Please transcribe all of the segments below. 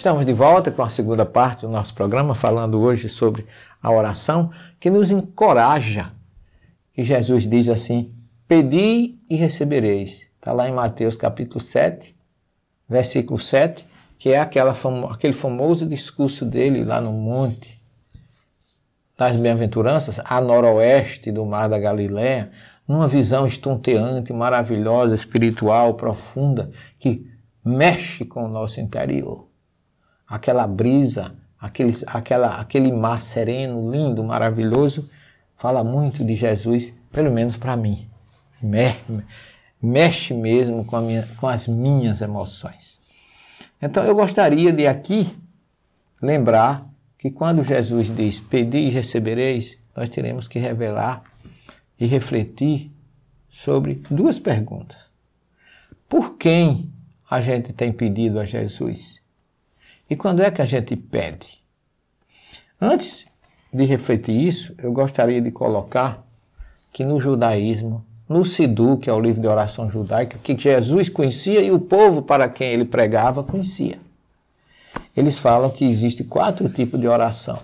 Estamos de volta com a segunda parte do nosso programa, falando hoje sobre a oração, que nos encoraja. E Jesus diz assim, pedi e recebereis. Está lá em Mateus capítulo 7, versículo 7, que é aquele famoso discurso dele lá no monte das bem-aventuranças, a noroeste do mar da Galileia, numa visão estonteante, maravilhosa, espiritual, profunda, que mexe com o nosso interior. Aquela brisa, aquele mar sereno, lindo, maravilhoso, fala muito de Jesus, pelo menos para mim. Mexe mesmo com as minhas emoções. Então eu gostaria de aqui lembrar que quando Jesus diz, pedi e recebereis, nós teremos que revelar e refletir sobre duas perguntas. Por quem a gente tem pedido a Jesus? E quando é que a gente pede? Antes de refletir isso, eu gostaria de colocar que no judaísmo, no Siddur, que é o livro de oração judaica, que Jesus conhecia e o povo para quem ele pregava conhecia. Eles falam que existe 4 tipos de oração.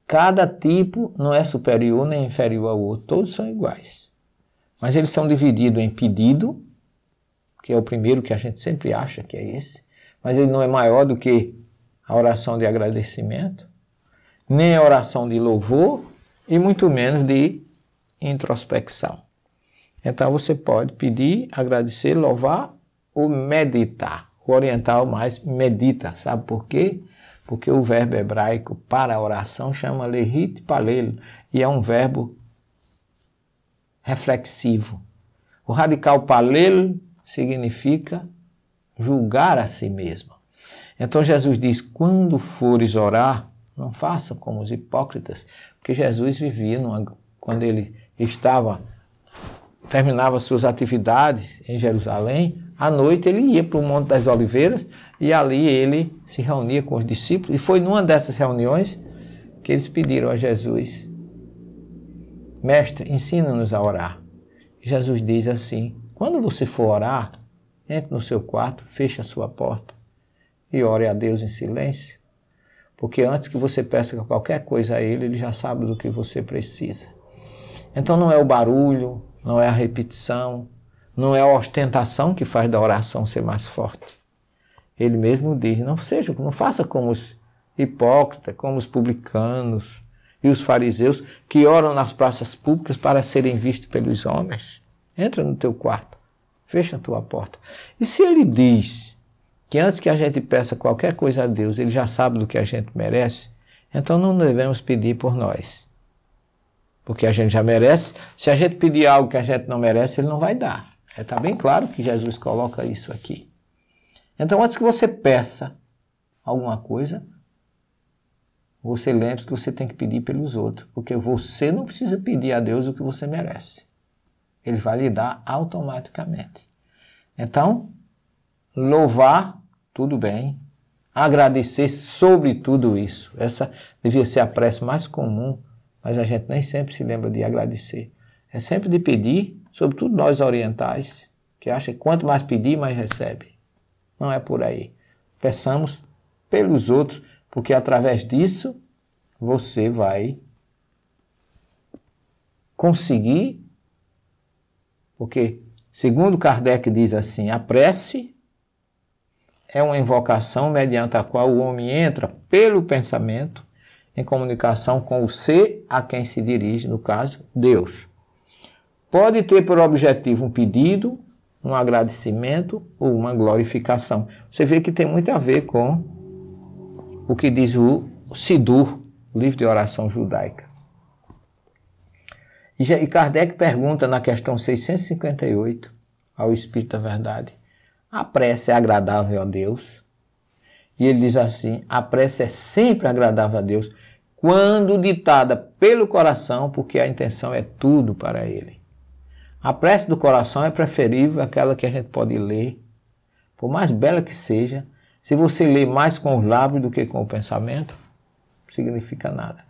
Cada tipo não é superior nem inferior ao outro, todos são iguais. Mas eles são divididos em pedido, que é o primeiro que a gente sempre acha que é esse, mas ele não é maior do que a oração de agradecimento, nem a oração de louvor e muito menos de introspecção. Então você pode pedir, agradecer, louvar ou meditar. O oriental mais medita, sabe por quê? Porque o verbo hebraico para a oração chama lehit palel e é um verbo reflexivo. O radical palel significa julgar a si mesmo. Então Jesus diz, quando fores orar, não faça como os hipócritas, porque Jesus vivia, quando ele terminava suas atividades em Jerusalém, à noite ele ia para o Monte das Oliveiras e ali ele se reunia com os discípulos. E foi numa dessas reuniões que eles pediram a Jesus, mestre, ensina-nos a orar. E Jesus diz assim, quando você for orar, entre no seu quarto, feche a sua porta e ore a Deus em silêncio, porque antes que você peça qualquer coisa a Ele, Ele já sabe do que você precisa. Então não é o barulho, não é a repetição, não é a ostentação que faz da oração ser mais forte. Ele mesmo diz, não faça como os hipócritas, como os publicanos e os fariseus que oram nas praças públicas para serem vistos pelos homens. Entra no teu quarto, fecha a tua porta. E se ele diz que antes que a gente peça qualquer coisa a Deus, ele já sabe do que a gente merece, então não devemos pedir por nós. Porque a gente já merece. Se a gente pedir algo que a gente não merece, ele não vai dar. Está bem claro que Jesus coloca isso aqui. Então, antes que você peça alguma coisa, você lembre que você tem que pedir pelos outros. Porque você não precisa pedir a Deus o que você merece. Ele vai lhe dar automaticamente. Então, louvar, tudo bem. Agradecer sobre tudo isso. Essa devia ser a prece mais comum, mas a gente nem sempre se lembra de agradecer. É sempre de pedir, sobretudo nós orientais, que acham que quanto mais pedir, mais recebe. Não é por aí. Peçamos pelos outros, porque através disso você vai conseguir, porque, segundo Kardec diz assim, a prece é uma invocação mediante a qual o homem entra pelo pensamento em comunicação com o ser a quem se dirige, no caso, Deus. Pode ter por objetivo um pedido, um agradecimento ou uma glorificação. Você vê que tem muito a ver com o que diz o Siddur, o livro de oração judaica. E Kardec pergunta na questão 658 ao Espírito da Verdade, a prece é agradável a Deus? E ele diz assim, a prece é sempre agradável a Deus quando ditada pelo coração, porque a intenção é tudo para Ele. A prece do coração é preferível àquela que a gente pode ler, por mais bela que seja. Se você lê mais com os lábios do que com o pensamento, não significa nada.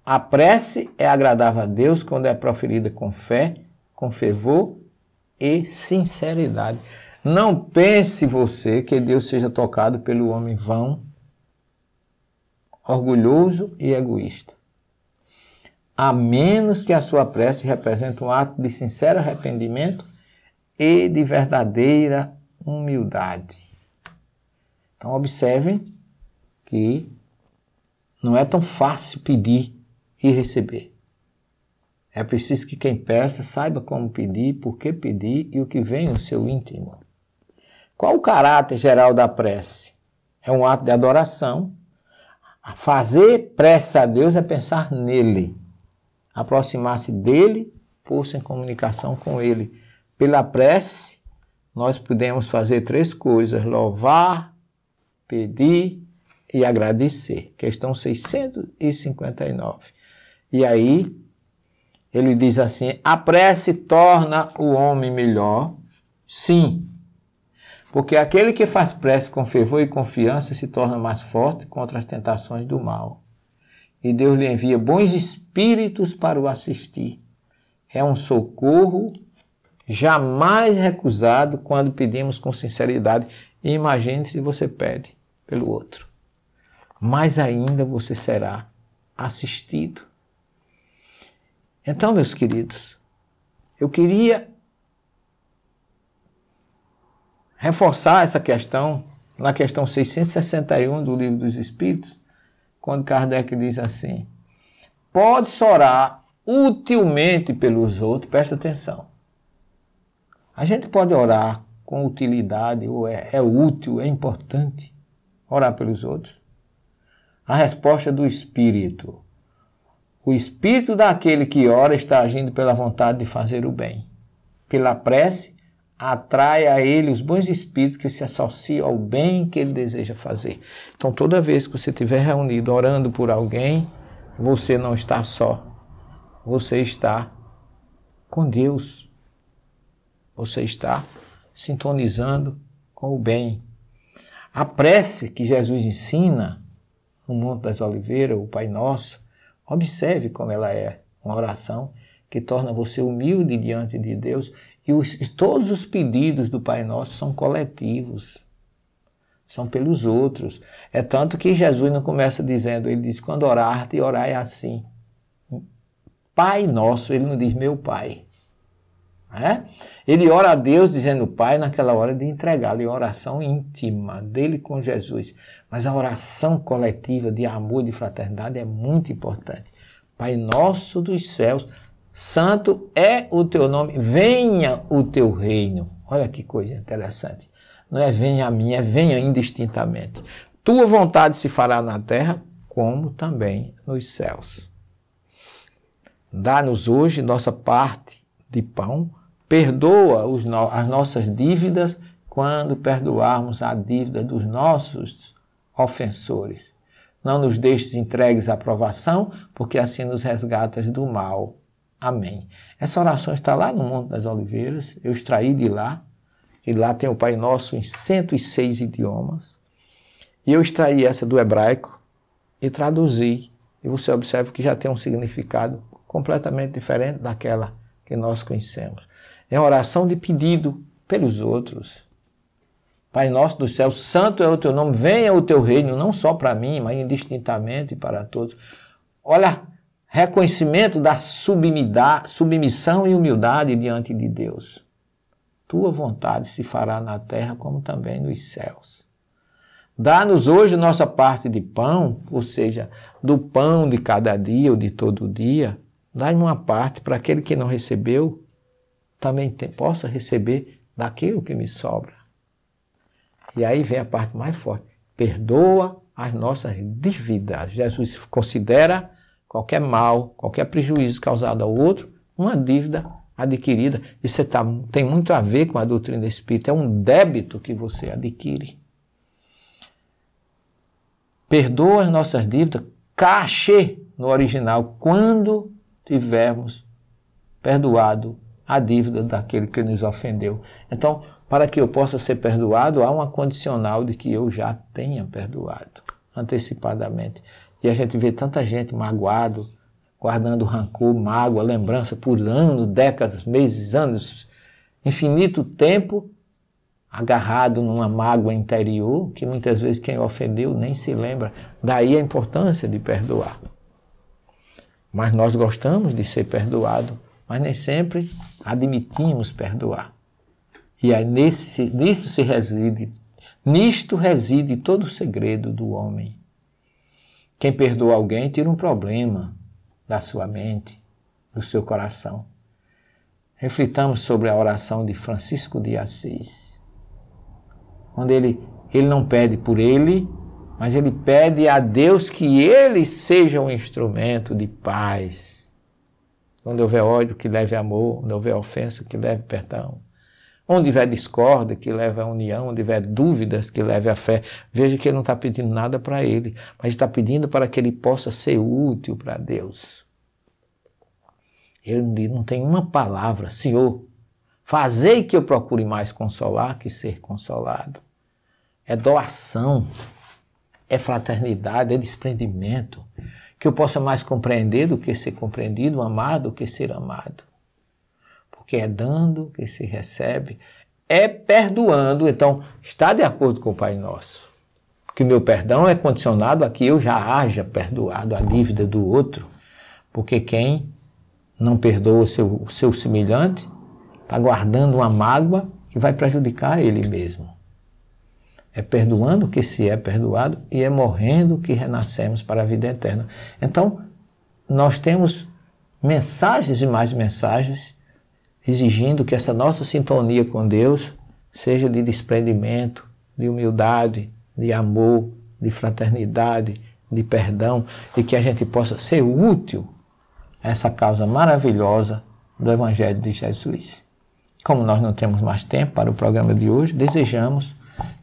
A prece é agradável a Deus quando é proferida com fé, com fervor e sinceridade. Não pense você que Deus seja tocado pelo homem vão, orgulhoso e egoísta. A menos que a sua prece represente um ato de sincero arrependimento e de verdadeira humildade. Então observem que não é tão fácil pedir e receber. É preciso que quem peça saiba como pedir, por que pedir e o que vem no seu íntimo. Qual o caráter geral da prece? É um ato de adoração. Fazer prece a Deus é pensar nele, aproximar-se dele, pôr-se em comunicação com ele. Pela prece, nós podemos fazer 3 coisas: louvar, pedir e agradecer. Questão 659. E aí, ele diz assim: a prece torna o homem melhor? Sim. Porque aquele que faz prece com fervor e confiança se torna mais forte contra as tentações do mal. E Deus lhe envia bons espíritos para o assistir. É um socorro jamais recusado quando pedimos com sinceridade. E imagine se você pede pelo outro. Mais ainda você será assistido. Então, meus queridos, eu queria reforçar essa questão na questão 661 do Livro dos Espíritos, quando Kardec diz assim: pode-se orar utilmente pelos outros. Presta atenção. A gente pode orar com utilidade, ou é útil, é importante orar pelos outros? A resposta do Espírito: o Espírito daquele que ora está agindo pela vontade de fazer o bem. Pela prece, atrai a ele os bons espíritos que se associam ao bem que ele deseja fazer. Então, toda vez que você estiver reunido orando por alguém, você não está só. Você está com Deus. Você está sintonizando com o bem. A prece que Jesus ensina no Monte das Oliveiras, o Pai Nosso, observe como ela é uma oração que torna você humilde diante de Deus. E todos os pedidos do Pai Nosso são coletivos, são pelos outros. É tanto que Jesus não começa dizendo, ele diz: quando orar, orai assim. Pai Nosso, ele não diz meu Pai. Ele ora a Deus dizendo Pai naquela hora de entregá-lo, em oração íntima dele com Jesus. Mas a oração coletiva de amor e de fraternidade é muito importante. Pai Nosso dos céus, santo é o teu nome, venha o teu reino. Olha que coisa interessante. Não é venha a mim, é venha indistintamente. Tua vontade se fará na terra, como também nos céus. Dá-nos hoje nossa parte de pão, perdoa as nossas dívidas quando perdoarmos a dívida dos nossos ofensores. Não nos deixes entregues à provação, porque assim nos resgatas do mal. Amém. Essa oração está lá no Monte das Oliveiras, eu extraí de lá, e lá tem o Pai Nosso em 106 idiomas, e eu extraí essa do hebraico e traduzi, e você observa que já tem um significado completamente diferente daquela que nós conhecemos. É uma oração de pedido pelos outros. Pai Nosso dos céus, santo é o teu nome, venha o teu reino, não só para mim, mas indistintamente para todos. Olha, reconhecimento da submissão e humildade diante de Deus. Tua vontade se fará na terra como também nos céus. Dá-nos hoje nossa parte de pão, ou seja, do pão de cada dia ou de todo dia. Dá-me uma parte para aquele que não recebeu, também possa receber daquilo que me sobra. E aí vem a parte mais forte. Perdoa as nossas dívidas. Jesus considera qualquer mal, qualquer prejuízo causado ao outro, uma dívida adquirida. Isso tem muito a ver com a doutrina espírita. É um débito que você adquire. Perdoa as nossas dívidas, cachê no original, quando tivermos perdoado a dívida daquele que nos ofendeu. Então, para que eu possa ser perdoado, há uma condicional de que eu já tenha perdoado antecipadamente. E a gente vê tanta gente magoado, guardando rancor, mágoa, lembrança por anos, décadas, meses, anos, infinito tempo, agarrado numa mágoa interior, que muitas vezes quem ofendeu nem se lembra. Daí a importância de perdoar. Mas nós gostamos de ser perdoados, mas nem sempre admitimos perdoar. E aí nisto reside todo o segredo do homem. Quem perdoa alguém tira um problema da sua mente, do seu coração. Reflitamos sobre a oração de Francisco de Assis, onde ele não pede por ele, mas ele pede a Deus que ele seja um instrumento de paz. Onde houver ódio, que leve amor. Onde houver ofensa, que leve perdão. Onde houver discórdia, que leve a união. Onde houver dúvidas, que leve a fé. Veja que ele não está pedindo nada para ele, mas está pedindo para que ele possa ser útil para Deus. Ele não tem uma palavra: Senhor, fazei que eu procure mais consolar que ser consolado. É doação, é fraternidade, é desprendimento. Que eu possa mais compreender do que ser compreendido, amar do que ser amado. Porque é dando que se recebe, é perdoando. Então, está de acordo com o Pai Nosso. Que o meu perdão é condicionado a que eu já haja perdoado a dívida do outro. Porque quem não perdoa o seu semelhante está guardando uma mágoa que vai prejudicar ele mesmo. É perdoando que se é perdoado e é morrendo que renascemos para a vida eterna. Então, nós temos mensagens e mais mensagens exigindo que essa nossa sintonia com Deus seja de desprendimento, de humildade, de amor, de fraternidade, de perdão, e que a gente possa ser útil a essa causa maravilhosa do Evangelho de Jesus. Como nós não temos mais tempo para o programa de hoje, desejamos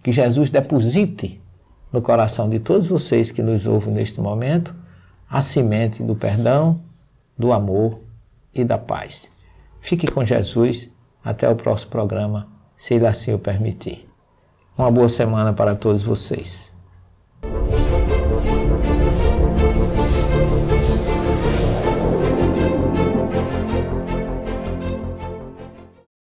que Jesus deposite no coração de todos vocês que nos ouvem neste momento a semente do perdão, do amor e da paz. Fique com Jesus até o próximo programa, se Ele assim o permitir. Uma boa semana para todos vocês.